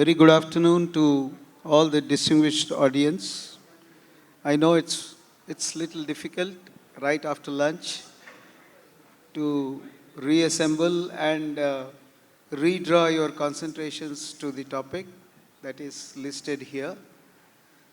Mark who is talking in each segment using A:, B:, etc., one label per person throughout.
A: Very good afternoon to all the distinguished audience. I know it's little difficult right after lunch to reassemble and redraw your concentrations to the topic that is listed here.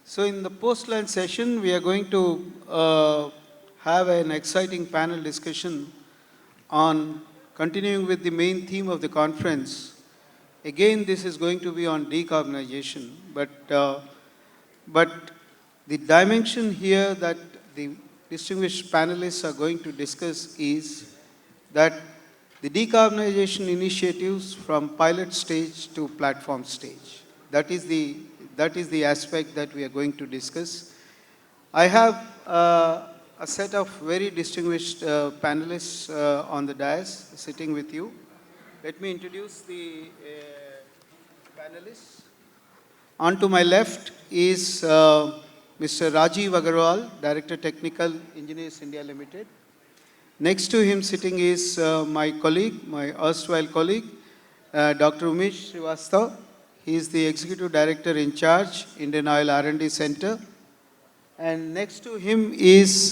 A: So in the post-lunch session, we are going to have an exciting panel discussion on continuing with the main theme of the conference. Again, this is going to be on decarbonization, but the dimension here that the distinguished panelists are going to discuss is that the decarbonization initiatives from pilot stage to platform stage. That is the aspect that we are going to discuss. I have a set of very distinguished panelists on the dais sitting with you. Let me introduce the panelists. On to my left is Mr. Rajiv Agarwal, Director Technical Engineers India Limited. Next to him sitting is my colleague, my erstwhile colleague, Dr. Umesh Srivastav. He is the Executive Director in charge, Indian Oil R&D Center. And next to him is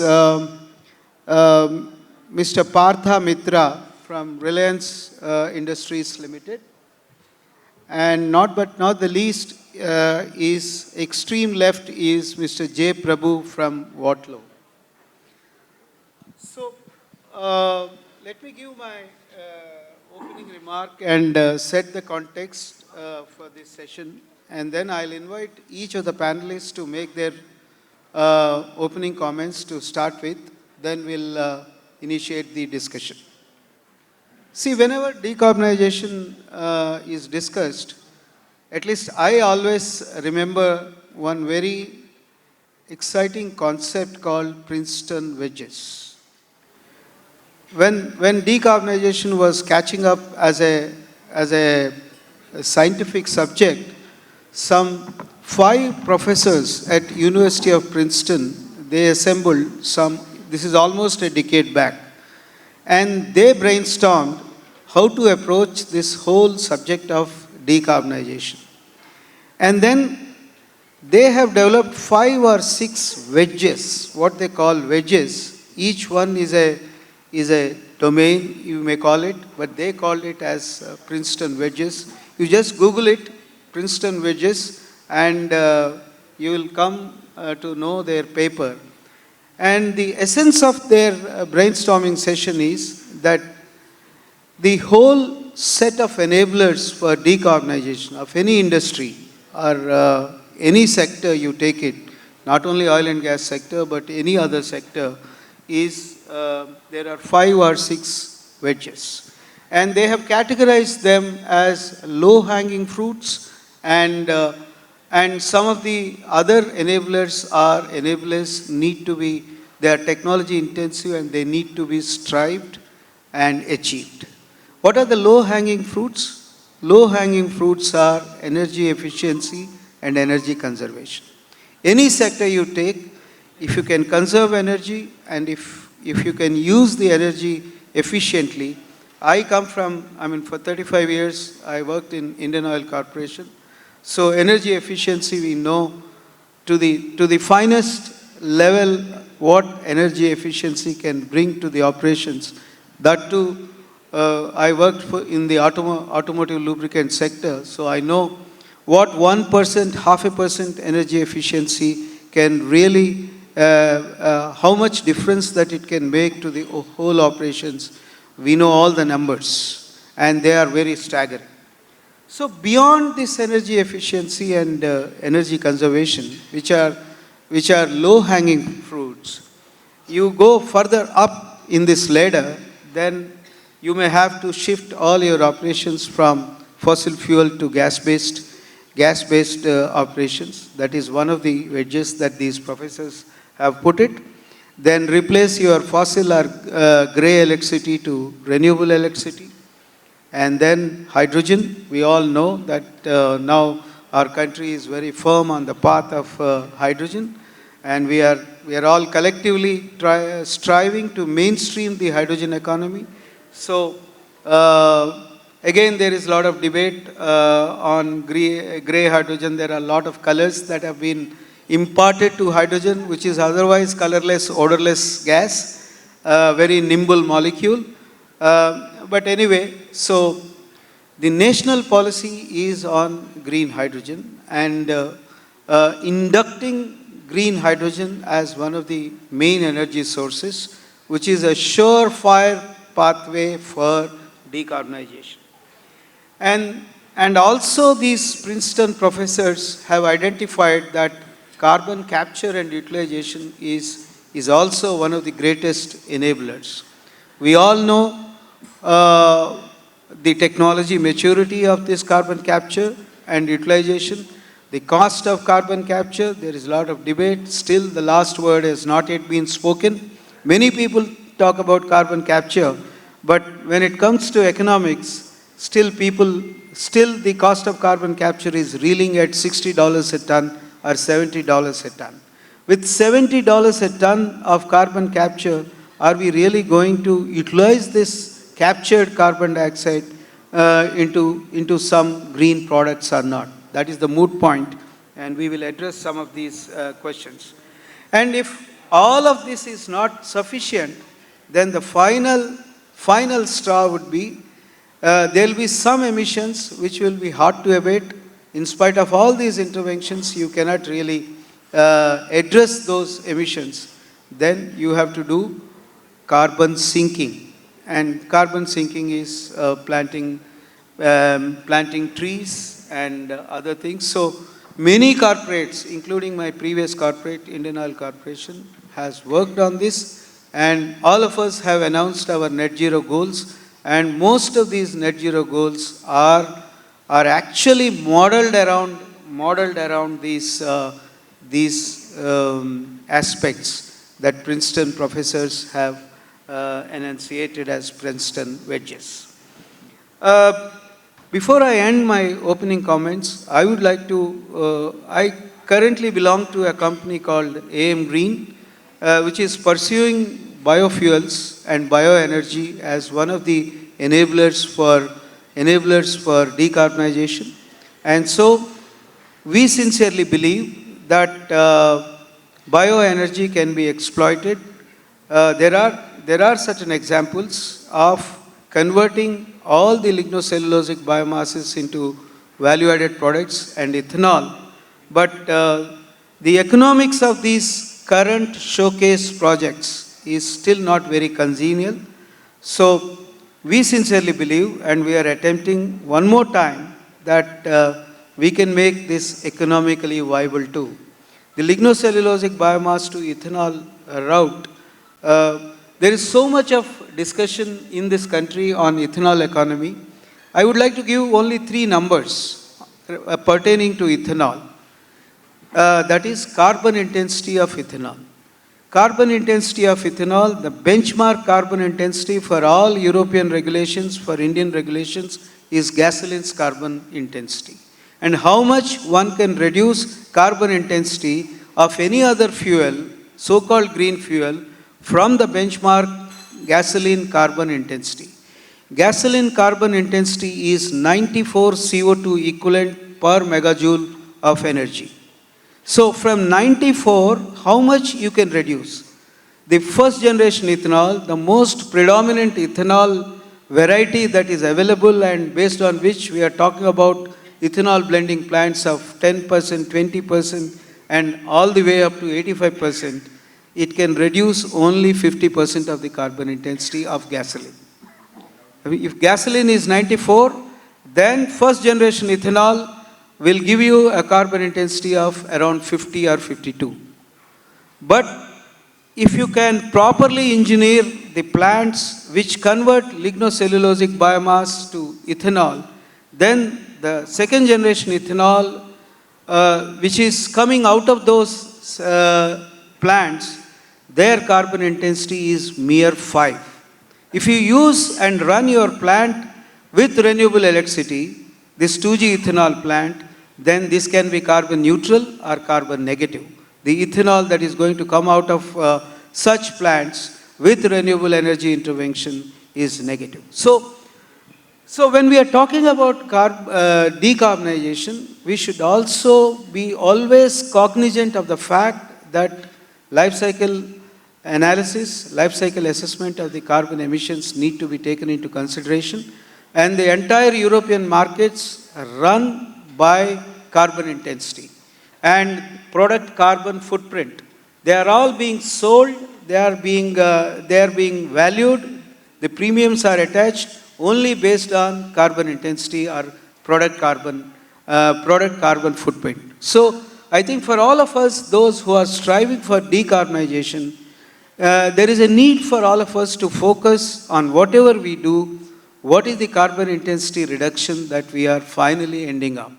A: Mr. Partha Mitra from Reliance Industries Limited. And not the least is extreme left is Mr. J. Prabhu from Waterloo. So let me give my opening remark and set the context for this session, and then I'll invite each of the panelists to make their opening comments to start with. Then we'll initiate the discussion. See, whenever decarbonization is discussed, at least I always remember one very exciting concept called Princeton wedges. When decarbonization was catching up as a scientific subject, some 5 professors at University of Princeton, they assembled this is almost a decade back, and they brainstormed how to approach this whole subject of decarbonization. And then they have developed 5 or 6 wedges, what they call wedges. Each one is a domain, you may call it, but they called it as Princeton wedges. You just Google it, Princeton wedges, and you will come to know their paper. And the essence of their brainstorming session is that the whole set of enablers for decarbonization of any industry or any sector you take it, not only oil and gas sector, but any other sector, is there are 5 or 6 wedges. And they have categorized them as low-hanging fruits, and some of the other enablers need to be, they are technology intensive and they need to be strived and achieved. What are the low-hanging fruits? Low-hanging fruits are energy efficiency and energy conservation. Any sector you take, if you can conserve energy and if you can use the energy efficiently. For 35 years, I worked in Indian Oil Corporation. So energy efficiency, we know to the finest level what energy efficiency can bring to the operations. That too, I worked in the automotive lubricant sector, so I know what 1%, 0.5% energy efficiency can really, how much difference that it can make to the whole operations. We know all the numbers, and they are very staggering. So beyond this energy efficiency and energy conservation, which are low-hanging fruits, you go further up in this ladder, then you may have to shift all your operations from fossil fuel to gas-based operations. That is one of the wedges that these professors have put it. Then replace your fossil or grey electricity to renewable electricity. And then hydrogen. We all know that now our country is very firm on the path of hydrogen, and we are all collectively striving to mainstream the hydrogen economy. So Again, there is a lot of debate on gray hydrogen. There are a lot of colors that have been imparted to hydrogen, which is otherwise colorless, odorless gas, very nimble molecule. But anyway, so the national policy is on green hydrogen, and inducting green hydrogen as one of the main energy sources, which is a surefire pathway for decarbonization. And also these Princeton professors have identified that carbon capture and utilization is also one of the greatest enablers. We all know the technology maturity of this carbon capture and utilization, the cost of carbon capture. There is a lot of debate. Still, the last word has not yet been spoken. Many people talk about carbon capture, but when it comes to economics, still the cost of carbon capture is reeling at $60 a ton or $70 a ton. With $70 a ton of carbon capture, are we really going to utilize this captured carbon dioxide into some green products or not? That is the moot point, and we will address some of these questions. And if all of this is not sufficient, then the final straw would be there will be some emissions which will be hard to abate. In spite of all these interventions, you cannot really address those emissions. Then you have to do carbon sinking. And carbon sinking is planting trees and other things. So many corporates, including my previous corporate, Indian Oil Corporation, has worked on this, and all of us have announced our net zero goals, and most of these net zero goals are actually modeled around these aspects that Princeton professors have enunciated as Princeton wedges. Before I end my opening comments, I would like to, I currently belong to a company called AM Green, which is pursuing biofuels and bioenergy as one of the enablers for decarbonization. And so we sincerely believe that bioenergy can be exploited. There are certain examples of converting all the lignocellulosic biomasses into value-added products and ethanol. But the economics of these current showcase projects is still not very congenial. So we sincerely believe, and we are attempting one more time, that we can make this economically viable too. The lignocellulosic biomass to ethanol route, there is so much of discussion in this country on ethanol economy. I would like to give only 3 numbers pertaining to ethanol. That is carbon intensity of ethanol. Carbon intensity of ethanol, the benchmark carbon intensity for all European regulations, for Indian regulations, is gasoline's carbon intensity. And how much one can reduce carbon intensity of any other fuel, so-called green fuel, from the benchmark gasoline carbon intensity. Gasoline carbon intensity is 94 CO2 equivalent per megajoule of energy. So from 94, how much you can reduce? The first generation ethanol, the most predominant ethanol variety that is available and based on which we are talking about ethanol blending plants of 10%, 20% and all the way up to 85%, it can reduce only 50% of the carbon intensity of gasoline. If gasoline is 94, then first generation ethanol will give you a carbon intensity of around 50 or 52. But if you can properly engineer the plants which convert lignocellulosic biomass to ethanol, then the second generation ethanol, which is coming out of those plants, their carbon intensity is mere 5. If you use and run your plant with renewable electricity, this 2G ethanol plant, then this can be carbon neutral or carbon negative. The ethanol that is going to come out of such plants with renewable energy intervention is negative. So So when we are talking about decarbonization, we should also be always cognizant of the fact that life cycle analysis, life cycle assessment of the carbon emissions need to be taken into consideration. And the entire European markets run by carbon intensity and product carbon footprint. They are all being sold, they are being valued, the premiums are attached only based on carbon intensity or product carbon footprint. So I think for all of us, those who are striving for decarbonization, there is a need for all of us to focus on whatever we do, what is the carbon intensity reduction that we are finally ending up.